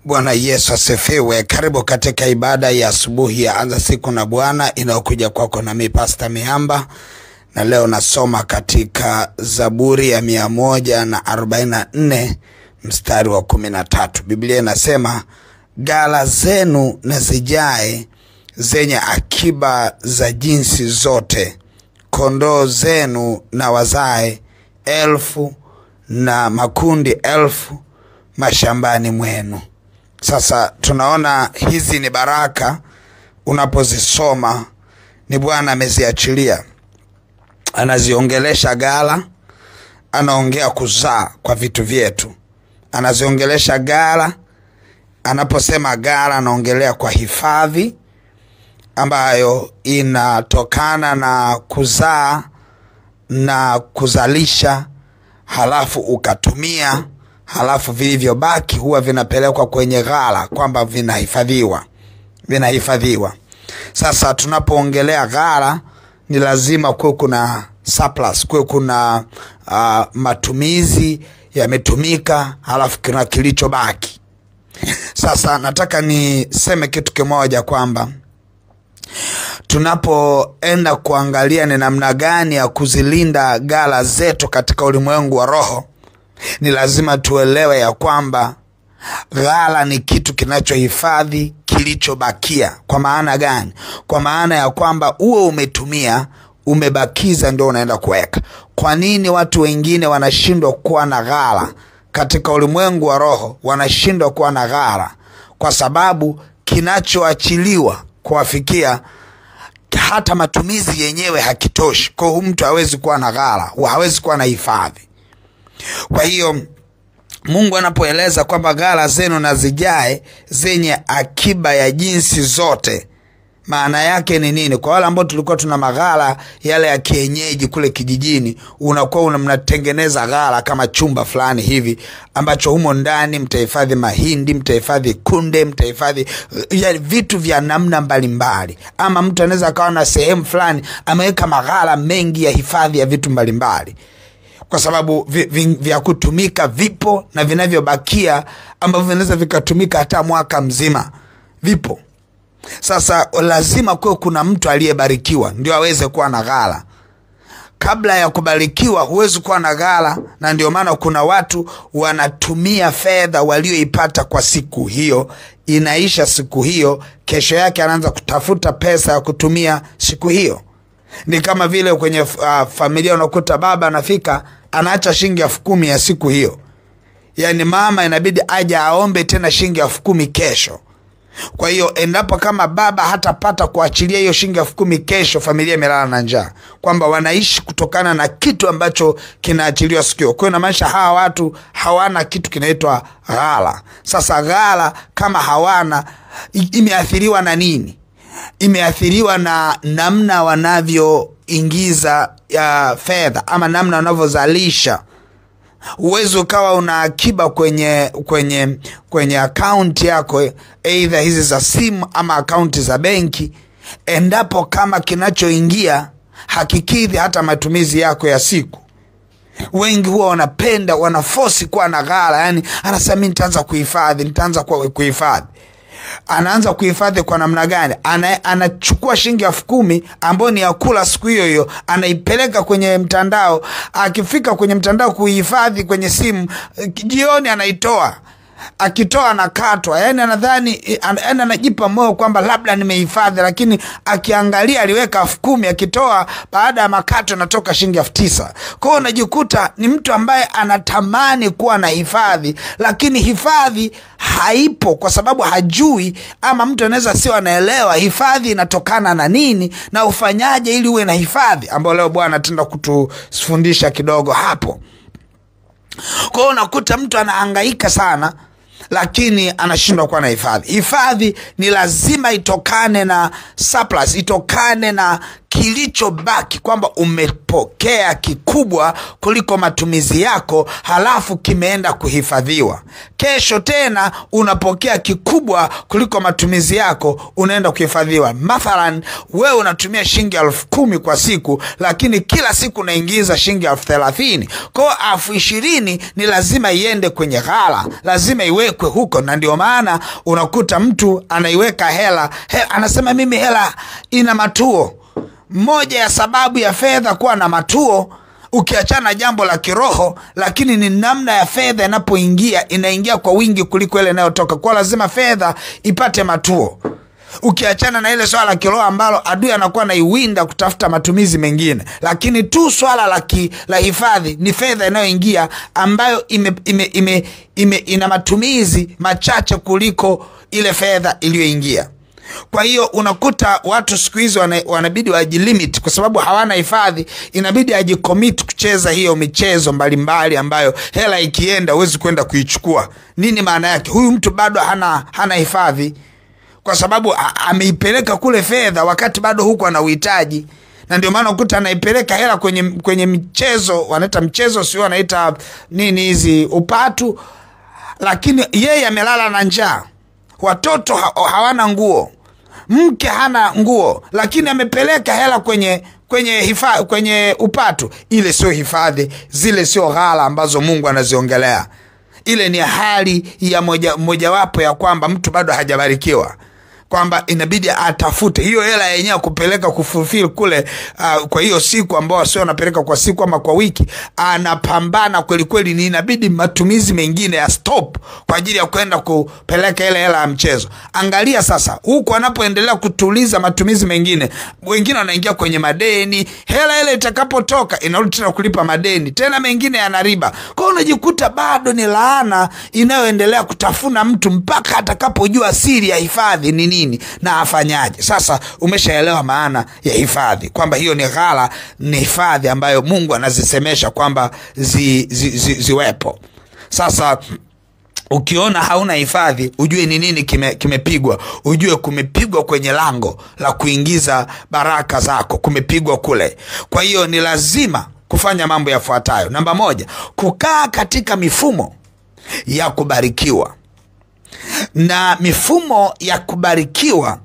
Bwana Yesu asifiwe. Karibu katika ibada ya asubuhi ya Anza Siku na Bwana inayokuja kwako na mimi Pastor Mihamba. Na leo nasoma katika Zaburi ya 144 mstari wa 13. Biblia inasema, ghala zenu na zijae zenye akiba za jinsi zote, kondoo zenu na wazae elfu na makundi elfu mashambani mwenu. Sasa tunaona hizi ni baraka unapozisoma ni Bwana ameziachilia. Anaziongelesha ghala, anaongea kuzaa kwa vitu vyetu. Anaziongelesha ghala, anaposema ghala anaongelea kwa hifadhi ambayo inatokana na kuzaa na kuzalisha, halafu ukatumia, halafu vilivyobaki huwa vinapelekwa kwenye ghala kwamba vinahifadhiwa. Sasa tunapoongelea ghala ni lazima kuwe kuna surplus, kuwe kuna matumizi yametumika, halafu kuna kilichobaki. Sasa nataka niseme kitu kimoja kwamba tunapoenda kuangalia ni namna gani ya kuzilinda ghala zetu katika ulimwengu wa roho, ni lazima tuelewe ya kwamba ghala ni kitu kinachohifadhi kilichobakia. Kwa maana gani? Kwa maana ya kwamba uwe umetumia, umebakiza ndio unaenda kuweka. Kwa nini watu wengine wanashindwa kuwa na ghala katika ulimwengu wa roho? Wanashindwa kuwa na ghala kwa sababu kinachoachiliwa kuwafikia hata matumizi yenyewe hakitoshi. Kwa hiyo mtu hawezi kuwa na ghala, hawezi kuwa na hifadhi. Kwa hiyo Mungu anapoeleza kwamba ghala zenu na zijae zenye akiba ya jinsi zote, maana yake ni nini? Kwa wale ambao tulikuwa tuna maghala yale ya kienyeji kule kijijini, unakuwa mnatengeneza ghala kama chumba fulani hivi ambacho humo ndani mtahifadhi mahindi, mtahifadhi kunde, mtahifadhi vitu vya namna mbalimbali. Ama mtu anaweza akawa na sehemu fulani ameweka maghala mengi ya hifadhi ya vitu mbalimbali, kwa sababu vya kutumika vipo na vinavyobakia ambavyo vinaweza vikatumika hata mwaka mzima vipo. Sasa lazima kuwe kuna mtu aliyebarikiwa ndio aweze kuwa na ghala. Kabla ya kubarikiwa huwezi kuwa na ghala, na ndio maana kuna watu wanatumia fedha walioipata kwa siku hiyo, inaisha siku hiyo, kesho yake anaanza kutafuta pesa ya kutumia siku hiyo. Ni kama vile kwenye familia unakuta baba anafika anaacha shilingi 10,000 ya siku hiyo. Yaani mama inabidi aje aombe tena shilingi 10,000 kesho. Kwa hiyo endapo kama baba hatapata kuachilia hiyo shilingi 10,000 kesho, familia imelala na njaa, kwamba wanaishi kutokana na kitu ambacho kinaachiliwa siku hiyo. Kwa hiyo maisha hawa watu hawana kitu kinaitwa ghala. Sasa ghala kama hawana, imeathiriwa na nini? Imeathiriwa na namna wanavyoingiza fedha ama namna wanavyozalisha. Uwezo ukawa una akiba kwenye account yako, either hizi za simu ama account za benki, endapo kama kinachoingia hakikidhi hata matumizi yako ya siku. Wengi huwa wanapenda, wanaforce kuwa na ghala. Yani anasema mimi nitaanza kuhifadhi. Anaanza kuhifadhi kwa namna gani? Anachukua shilingi 10,000 ambayo ni ya kula siku hiyo hiyo, anaipeleka kwenye mtandao. Akifika kwenye mtandao kuhifadhi kwenye simu, jioni anaitoa. Akitoa anakatwa. Yani anadhani anajipa moyo kwamba labda nimehifadhi, lakini akiangalia aliweka 10,000, akitoa baada ya makato anatoka shilingi 9,000. Kwa hiyo unajikuta ni mtu ambaye anatamani kuwa na hifadhi, lakini hifadhi haipo kwa sababu hajui, ama mtu anaweza sio anaelewa hifadhi inatokana na nini na ufanyaje ili uwe na hifadhi, ambapo leo Bwana anatenda kutufundisha kidogo hapo. Kwa hiyo unakuta mtu anahangaika sana lakini anashindwa kuwa na hifadhi. Hifadhi ni lazima itokane na surplus, itokane na kilichobaki, kwamba umepokea kikubwa kuliko matumizi yako, halafu kimeenda kuhifadhiwa. Kesho tena unapokea kikubwa kuliko matumizi yako, unaenda kuhifadhiwa. Mathalan, wewe unatumia shilingi 10,000 kwa siku, lakini kila siku unaingiza shilingi 30,000. Kwa hiyo 20,000 ni lazima iende kwenye ghala, lazima iwekwe huko. Na ndio maana unakuta mtu anaiweka hela, anasema mimi hela ina matuo. Moja ya sababu ya fedha kuwa na matuo, ukiachana jambo la kiroho, lakini ni namna ya fedha inapoingia, inaingia kwa wingi kuliko ile inayotoka. Kwa lazima fedha ipate matuo. Ukiachana na ile swala la kiroho ambalo adui anakuwa anaiwinda kutafuta matumizi mengine, lakini tu swala la hifadhi ni fedha inayoingia ambayo ina matumizi machache kuliko ile fedha iliyoingia. Kwa hiyo unakuta watu siku hizi wanabidi wajilimit, kwa sababu hawana hifadhi. Inabidi ajicommit kucheza hiyo michezo mbalimbali ambayo hela ikienda huwezi kwenda kuichukua. Nini maana yake? Huyu mtu bado hana hifadhi, kwa sababu ameipeleka kule fedha wakati bado huko ana uhitaji. Na ndio maana ukuta anaipeleka hela kwenye michezo, wanaita mchezo, sio wanaita nini hizi, upatu, lakini yeye amelala na njaa. Watoto hawana nguo, mke hana nguo, lakini amepeleka hela kwenye upatu. Ile sio hifadhi, zile sio ghala ambazo Mungu anaziongelea. Ile ni hali ya mojawapo ya kwamba mtu bado hajabarikiwa, kwamba inabidi atafute hiyo hela yenyewe kupeleka kufulfill kule kwa hiyo siku ambao sio anapeleka kwa siku ama kwa wiki. Anapambana kweli kweli, ni inabidi matumizi mengine ya stop kwa ajili ya kwenda kupeleka ile hela ya mchezo. Angalia sasa, huko anapoendelea kutuliza matumizi mengine, wengine wanaingia kwenye madeni. Hela ile itakapotoka inarudi tena kulipa madeni, tena mengine yana riba. Kwa hiyo unajikuta bado ni laana inayoendelea kutafuna mtu mpaka atakapojua siri ya hifadhi ni nini na afanyaje. Sasa umeshaelewa maana ya hifadhi, kwamba hiyo ni ghala, ni hifadhi ambayo Mungu anazisemesha kwamba ziwepo. Sasa ukiona hauna hifadhi, ujue ni nini kimepigwa. Ujue kumepigwa kwenye lango la kuingiza baraka zako, kumepigwa kule. Kwa hiyo ni lazima kufanya mambo yafuatayo. Namba 1, kukaa katika mifumo ya kubarikiwa. Na mifumo ya kubarikiwa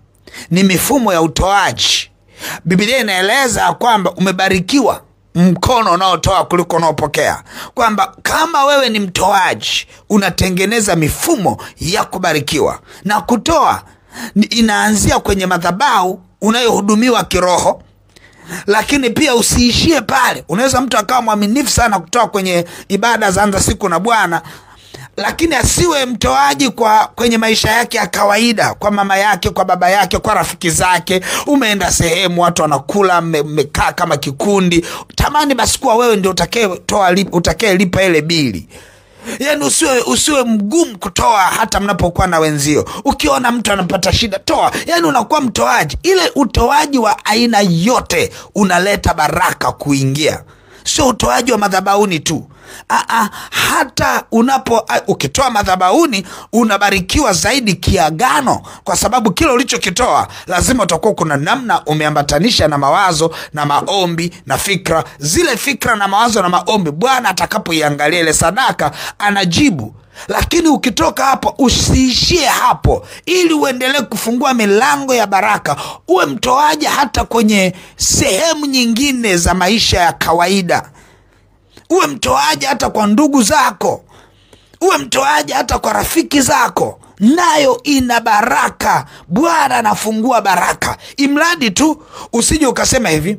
ni mifumo ya utoaji. Biblia inaeleza kwamba umebarikiwa mkono unaotoa kuliko unaopokea, kwamba kama wewe ni mtoaji unatengeneza mifumo ya kubarikiwa. Na kutoa inaanzia kwenye madhabahu unayohudumiwa kiroho, lakini pia usiishie pale. Unaweza mtu akawa mwaminifu sana kutoa kwenye ibada za anza siku na Bwana, lakini asiwe mtoaji kwenye maisha yake ya kawaida, kwa mama yake, kwa baba yake, kwa rafiki zake. Umeenda sehemu watu wanakula, mmekaa kama kikundi, tamani basi kuwa wewe ndio utakayelipa ile bili. Yaani usiwe mgumu kutoa hata mnapokuwa na wenzio. Ukiona mtu anapata shida, toa. Yaani unakuwa mtoaji. Ile utoaji wa aina yote unaleta baraka kuingia. Sio utoaji wa madhabahuni tu. Hata ukitoa madhabahuni unabarikiwa zaidi kiagano, kwa sababu kile ulichokitoa lazima utakuwa kuna namna umeambatanisha na mawazo na maombi na fikra. Zile fikra na mawazo na maombi, Bwana atakapoiangalia ile sadaka anajibu. Lakini ukitoka hapo usiishie hapo, ili uendelee kufungua milango ya baraka. Uwe mtoaji hata kwenye sehemu nyingine za maisha ya kawaida. Uwe mtoaji hata kwa ndugu zako, uwe mtoaji hata kwa rafiki zako, nayo ina baraka. Bwana anafungua baraka. Imradi tu usije ukasema hivi,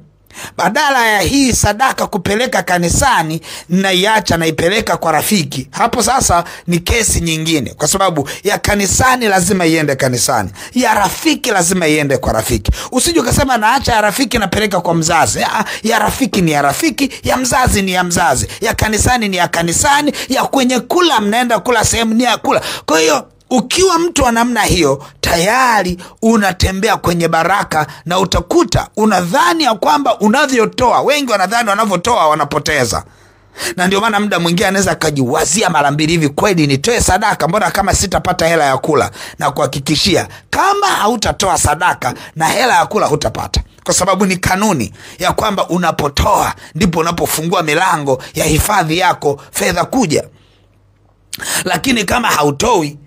badala ya hii sadaka kupeleka kanisani na iacha na ipeleka kwa rafiki. Hapo sasa ni kesi nyingine, kwa sababu ya kanisani lazima iende kanisani, ya rafiki lazima iende kwa rafiki. Usije ukasema naacha ya rafiki napeleka kwa mzazi. Ya rafiki ni ya rafiki, ya mzazi ni ya mzazi, ya kanisani ni ya kanisani, ya kwenye kula mnaenda kula sehemu ni ya kula. Kwa hiyo ukiwa mtu wa namna hiyo, tayari unatembea kwenye baraka, na utakuta unadhani ya kwamba unavyotoa, wengi wanadhani wanavyotoa wanapoteza. Na ndio maana muda mwingine anaweza akajiwazia mara mbili hivi, kweli nitoe sadaka, mbona kama sitapata hela ya kula? Na kuhakikishia, kama hautatoa sadaka na hela ya kula hutapata. kwa sababu ni kanuni ya kwamba unapotoa ndipo unapofungua milango ya hifadhi yako fedha kuja. Lakini kama hautoi,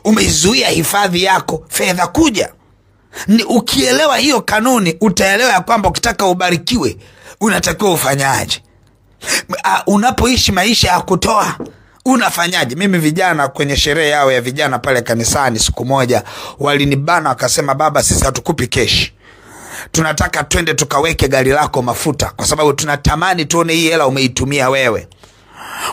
umeizuia hifadhi yako fedha kuja. Ni ukielewa hiyo kanuni, utaelewa ya kwamba ukitaka ubarikiwe unatakiwa ufanyaje. Unapoishi maisha ya kutoa unafanyaje? Mimi vijana kwenye sherehe yao ya vijana pale kanisani siku moja walinibana, wakasema, baba, sisi hatukupi keshi, tunataka twende tukaweke gari lako mafuta, kwa sababu tunatamani tuone hii hela umeitumia wewe.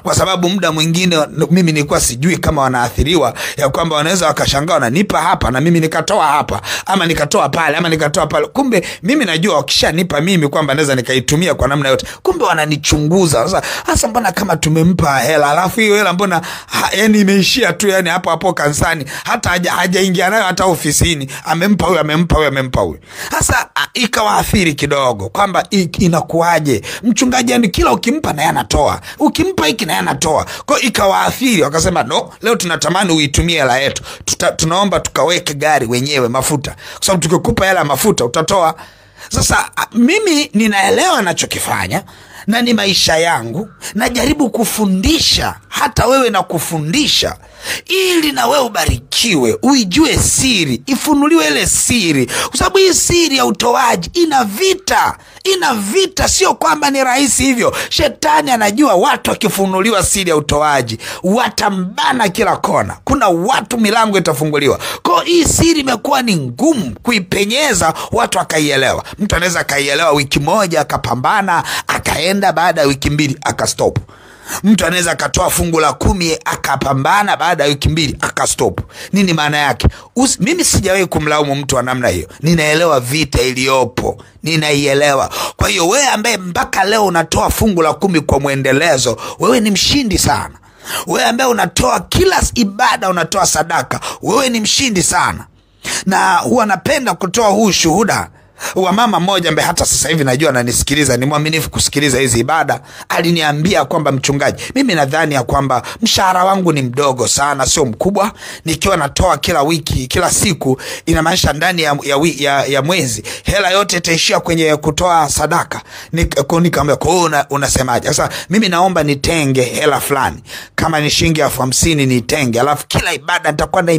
Kwa sababu muda mwingine mimi nilikuwa sijui kama wanaathiriwa ya kwamba wanaweza wakashangaa wananipa hapa na mimi nikatoa hapa, ama nikatoa pale, ama nikatoa pale. Kumbe mimi najua wakishanipa mimi kwamba naweza nikaitumia kwa namna yote. Kumbe wananichunguza. Sasa mbona kama tumempa hela alafu hiyo hela mbona yani imeishia tu yani hapo hapo kanisani, hata hajaingia nayo hata ofisini, amempa huyu. Sasa ikawaathiri kidogo kwamba inakuaje mchungaji, yani kila ukimpa na yanatoa, ukimpa hiki na yanatoa. Kwa ikawaathiri, wakasema no, leo tunatamani uitumie hela yetu, tunaomba tukaweke gari wenyewe mafuta, kwa sababu tukikupa hela mafuta utatoa. Sasa mimi ninaelewa nachokifanya na ni maisha yangu, najaribu kufundisha hata wewe na kufundisha ili na wewe ubarikiwe, uijue siri, ifunuliwe ile siri. Kwa sababu hii siri ya utoaji ina vita, sio kwamba ni rahisi hivyo. Shetani anajua watu wakifunuliwa siri ya utoaji watambana kila kona. Kuna watu milango itafunguliwa. Kwa hii siri imekuwa ni ngumu kuipenyeza watu akaielewa. Mtu anaweza akaielewa wiki moja akapambana, akaenda baada ya wiki 2 akastop. Mtu anaweza akatoa fungu la 10 akapambana, baada ya wiki 2 akastop. Nini maana yake? Mimi sijawahi kumlaumu mtu wa namna hiyo. Ninaelewa vita iliyopo, ninaielewa. Kwa hiyo wewe ambaye mpaka leo unatoa fungu la 10 kwa muendelezo, wewe ni mshindi sana. Wewe ambaye unatoa kila ibada, unatoa sadaka, wewe ni mshindi sana. Na huwa napenda kutoa huu shuhuda wa mama mmoja ambaye hata sasa hivi najua ananisikiliza, ni mwaminifu kusikiliza hizi ibada. Aliniambia kwamba, mchungaji, mimi nadhani ya kwamba mshahara wangu ni mdogo sana, sio mkubwa. Nikiwa natoa kila wiki, kila siku, inamaanisha ndani ya mwezi hela yote itaishia kwenye kutoa sadaka. Nikamwambia, kwa unasemaje? Sasa mimi naomba nitenge hela fulani, kama ni shilingi 50 nitenge, alafu kila ibada nitakuwa na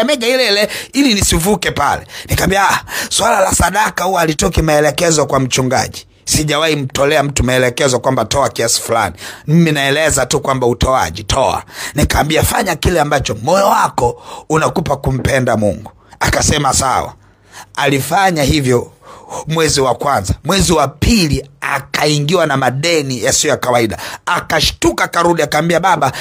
mega ile ili nisivuke pale. Nikamwambia, swala la sadaka huwa alitoki maelekezo kwa mchungaji. Sijawahi mtolea mtu maelekezo kwamba toa kiasi fulani. Mimi naeleza tu kwamba utoaji, toa. Nikamwambia, fanya kile ambacho moyo wako unakupa kumpenda Mungu. Akasema sawa. Alifanya hivyo mwezi wa kwanza. Mwezi wa pili akaingiwa na madeni yasiyo ya kawaida. Akashtuka, karudi akamwambia, baba,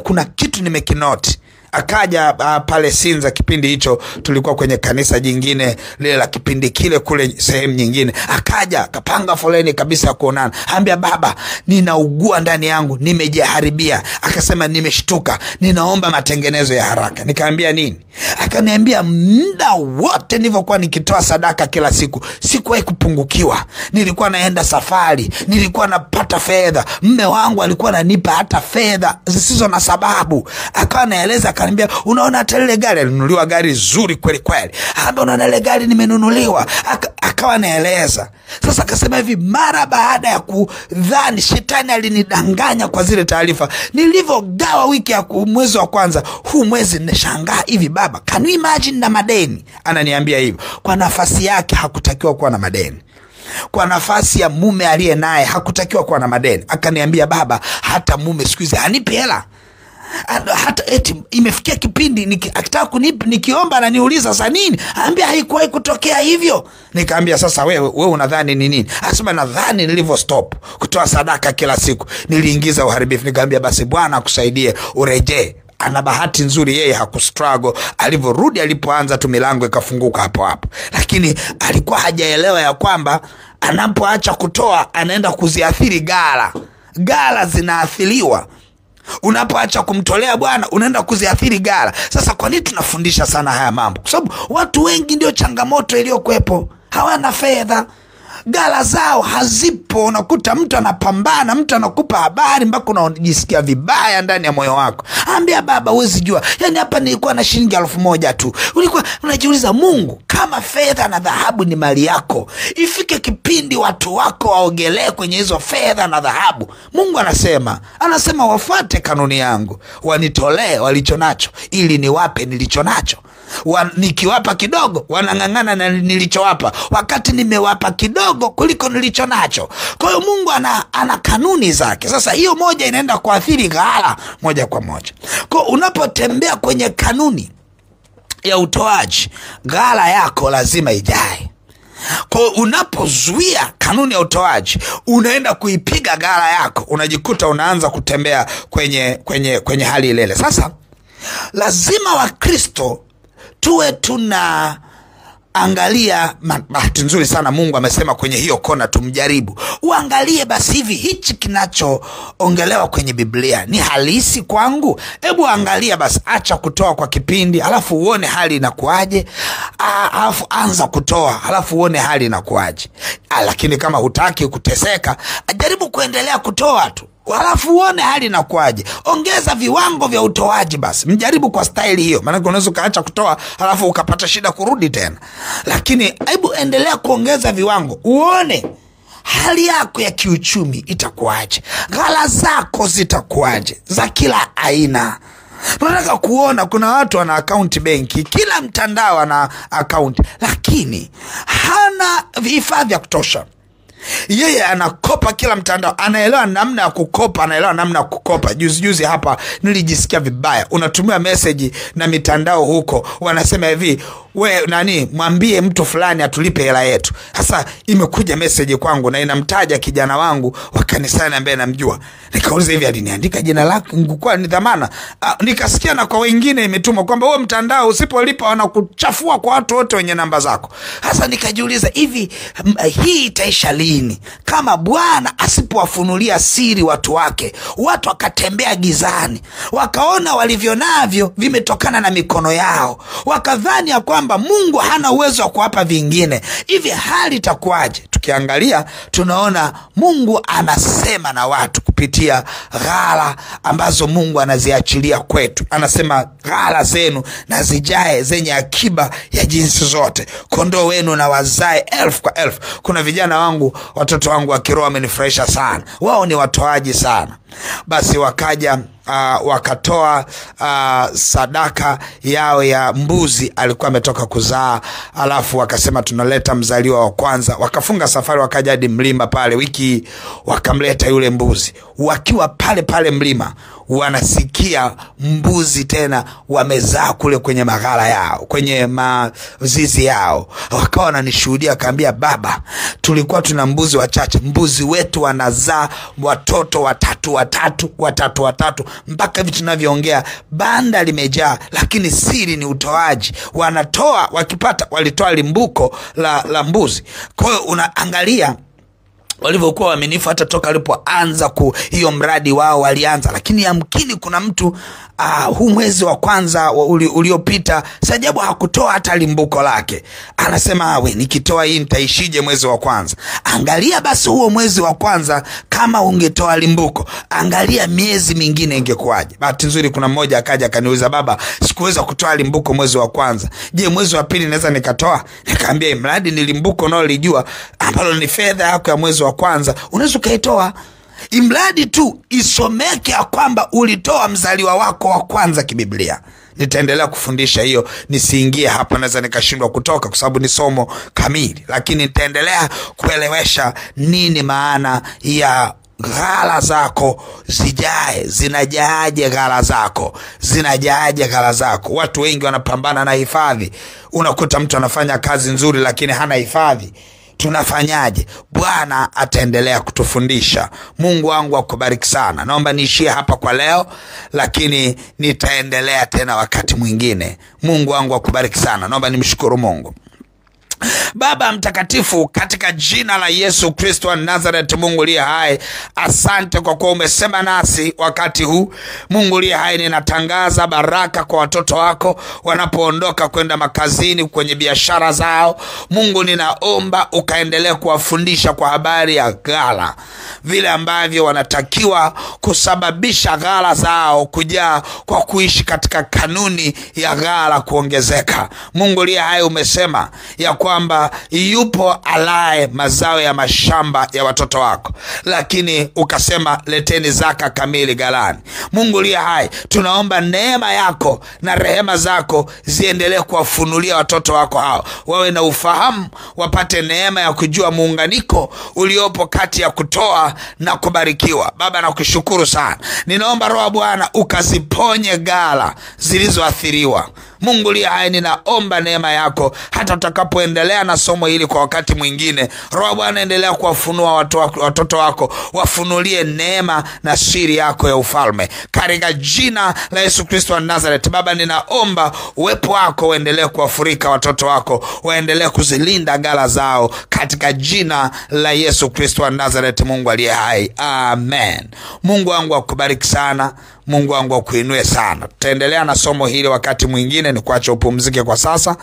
kuna kitu nimekinoti. Akaja pale Sinza, kipindi hicho tulikuwa kwenye kanisa jingine lile la kipindi kile kule sehemu nyingine. Akaja akapanga foleni kabisa kuonana. Ambia, baba, ninaugua ndani yangu, nimejiharibia. Akasema, nimeshtuka, ninaomba matengenezo ya haraka. Nikamwambia, nini? Akaniambia, muda wote nilivyokuwa nikitoa sadaka kila siku, sikuwahi kupungukiwa. Nilikuwa naenda safari, nilikuwa napata fedha. Mume wangu alikuwa ananipa hata fedha zisizo na sababu. Akawa naeleza, akaniambia, unaona hata ile gari, alinunuliwa gari zuri kweli kweli. Unaona ile gari nimenunuliwa. Akawa naeleza. Sasa akasema hivi, mara baada ya kudhani shetani alinidanganya kwa zile taarifa, nilivyogawa wiki ya mwezi wa kwanza, huu mwezi nimeshangaa hivi, baba, can you imagine na madeni? Ananiambia hivyo. Kwa nafasi yake hakutakiwa kuwa na madeni. Kwa nafasi ya mume aliye naye hakutakiwa kuwa na madeni. Akaniambia, baba, hata mume siku hizi hanipi hela. Hata eti imefikia kipindi akitaka kunipa, nikiomba ananiuliza sasa nini? Anambia, haikuwahi kutokea hivyo. Nikamwambia, sasa wewe unadhani ni nini? Anasema, nadhani nilivyo stop kutoa sadaka kila siku niliingiza uharibifu. Nikamwambia, basi Bwana akusaidie urejee. Ana bahati nzuri, yeye hakustruggle. Alivyorudi, alipoanza tu milango ikafunguka hapo hapo. Lakini alikuwa hajaelewa ya kwamba anapoacha kutoa anaenda kuziathiri gala zinaathiriwa. Unapoacha kumtolea Bwana unaenda kuziathiri gala. Sasa kwa nini tunafundisha sana haya mambo? Kwa sababu watu wengi ndio changamoto iliyokuepo. Hawana fedha. ghala zao hazipo. Unakuta mtu anapambana, mtu anakupa habari mpaka unajisikia vibaya ndani ya moyo wako. Ambia baba, huwezi jua, yani hapa nilikuwa na shilingi 1000 tu. Ulikuwa unajiuliza, Mungu, kama fedha na dhahabu ni mali yako, ifike kipindi watu wako waogelee kwenye hizo fedha na dhahabu. Mungu anasema wafuate kanuni yangu, wanitolee walicho nacho ili niwape nilicho nacho. Nikiwapa kidogo wanang'ang'ana na nilichowapa, wakati nimewapa kidogo kuliko nilicho nacho. Kwa hiyo Mungu ana kanuni zake. Sasa hiyo moja inaenda kuathiri ghala moja kwa moja. Kwa unapotembea kwenye kanuni ya utoaji, ghala yako lazima ijae. Kwa unapozuia kanuni ya utoaji, unaenda kuipiga ghala yako, unajikuta unaanza kutembea kwenye hali ile. Sasa lazima Wakristo tuwe tunaangalia. Bahati nzuri sana Mungu amesema kwenye hiyo kona tumjaribu. Uangalie basi, hivi hichi kinachoongelewa kwenye Biblia ni halisi kwangu? Hebu angalia basi, acha kutoa kwa kipindi, alafu uone hali inakuaje. Alafu anza kutoa, alafu uone hali inakuaje. Lakini kama hutaki kuteseka, jaribu kuendelea kutoa tu, alafu uone hali inakuaje. Ongeza viwango vya utoaji basi. Mjaribu kwa staili hiyo. Maana unaweza kaacha kutoa alafu ukapata shida kurudi tena. Lakini hebu endelea kuongeza viwango, uone hali yako ya kiuchumi itakuaje. Ghala zako zitakuaje za kila aina. Tunataka kuona kuna watu wana account benki, kila mtandao ana account, lakini hana hifadhi ya kutosha. Yeye anakopa kila mtandao, anaelewa namna ya kukopa, anaelewa namna ya kukopa. Juzi hapa nilijisikia vibaya. Unatumia message na mitandao huko, wanasema hivi, mwambie mtu fulani atulipe hela yetu. Sasa imekuja message kwangu na inamtaja kijana wangu wa kanisani ambaye namjua. Nikauliza, hivi aliniandika jina lake ngukua ni dhamana? Nikasikia na kwa wengine imetumwa kwamba huo mtandao usipolipa wanakuchafua kwa watu wote wenye namba zako. Sasa nikajiuliza, hivi hii itaisha lini kama Bwana asipowafunulia siri watu wake? Watu wakatembea gizani, wakaona walivyo navyo vimetokana na mikono yao, wakadhani ya kwamba Mungu hana uwezo wa kuwapa vingine. Hivi hali itakuaje? Tukiangalia tunaona Mungu anasema na watu kupitia ghala ambazo Mungu anaziachilia kwetu. Anasema, ghala zenu na zijae zenye akiba ya jinsi zote, kondoo wenu na wazae 1000 kwa 1000. Kuna vijana wangu, watoto wangu wa kiroho wamenifurahisha sana. Wao ni watoaji sana. Basi wakaja wakatoa sadaka yao ya mbuzi alikuwa ametoka kuzaa, alafu wakasema tunaleta mzaliwa wa kwanza. Wakafunga safari, wakaja hadi mlima pale wiki, wakamleta yule mbuzi. Wakiwa pale mlima, wanasikia mbuzi tena wamezaa kule kwenye maghala yao, kwenye mazizi yao. Wakawa wananishuhudia, akaambia, baba, tulikuwa tuna mbuzi wachache, mbuzi wetu wanazaa watoto watatu mpaka hivi tunavyoongea banda limejaa. Lakini siri ni utoaji. Wanatoa, wakipata, walitoa limbuko la mbuzi. Kwa hiyo unaangalia walivyokuwa waaminifu hata toka alipoanza hiyo mradi wao walianza. Lakini yamkini kuna mtu huu mwezi wa kwanza uliopita, sajabu hakutoa hata limbuko lake. Anasema, nikitoa hii nitaishije mwezi wa kwanza? Angalia basi huo mwezi wa kwanza, kama ungetoa limbuko, angalia miezi mingine ingekuwaje. Bahati nzuri kuna mmoja akaja akaniuliza, baba, sikuweza kutoa limbuko mwezi wa kwanza, je, mwezi wa pili naweza nikatoa? Nikamwambia, mradi ni limbuko unaolijua ambalo ni fedha yako ya mwezi wa kwanza, unaweza kaitoa. Imradi tu isomeke ya kwamba ulitoa mzaliwa wako wa kwanza kibiblia. Nitaendelea kufundisha hiyo, nisiingie hapa, naweza nikashindwa kutoka kwa sababu ni somo kamili. Lakini nitaendelea kuelewesha nini maana ya ghala zako zijae. Zinajaaje ghala zako? Zinajaaje ghala zako? Watu wengi wanapambana na hifadhi. Unakuta mtu anafanya kazi nzuri lakini hana hifadhi. Tunafanyaje? Bwana ataendelea kutufundisha. Mungu wangu akubariki sana. Naomba niishie hapa kwa leo, lakini nitaendelea tena wakati mwingine. Mungu wangu akubariki sana. Naomba nimshukuru Mungu. Baba mtakatifu, katika jina la Yesu Kristo wa Nazareth, Mungu aliye hai, asante kwa kuwa umesema nasi wakati huu. Mungu aliye hai, ninatangaza baraka kwa watoto wako wanapoondoka kwenda makazini, kwenye biashara zao. Mungu, ninaomba ukaendelee kuwafundisha kwa habari ya ghala, vile ambavyo wanatakiwa kusababisha ghala zao kujaa kwa kuishi katika kanuni ya ghala kuongezeka. Mungu aliye hai, umesema ya kwamba yupo alaye mazao ya mashamba ya watoto wako, lakini ukasema leteni zaka kamili ghalani. Mungu aliye hai, tunaomba neema yako na rehema zako ziendelee kuwafunulia watoto wako hao, wawe na ufahamu, wapate neema ya kujua muunganiko uliopo kati ya kutoa na kubarikiwa. Baba, nakushukuru sana. Ninaomba Roho Bwana ukaziponye ghala zilizoathiriwa. Mungu aliye hai, ninaomba neema yako hata tutakapoendelea na somo hili kwa wakati mwingine. Roho Bwana, endelea kuwafunua watoto wako, wafunulie neema na siri yako ya ufalme, katika jina la Yesu Kristo wa Nazareth. Baba, ninaomba uwepo wako uendelee kuwafurika watoto wako, waendelee kuzilinda ghala zao, katika jina la Yesu Kristo wa Nazareth, Mungu aliye hai. Amen. Mungu wangu akubariki sana. Mungu wangu akuinue sana. Tutaendelea na somo hili wakati mwingine, ni kuacha upumzike kwa sasa,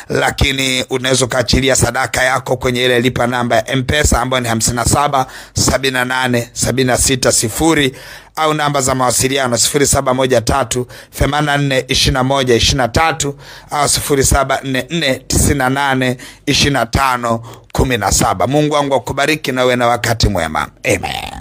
lakini unaweza kaachilia sadaka yako kwenye ile lipa namba ya M-Pesa ambayo ni 577876 au namba za mawasiliano 0713842123 au 0744982517. Mungu wangu akubariki na uwe na wakati mwema. Amen.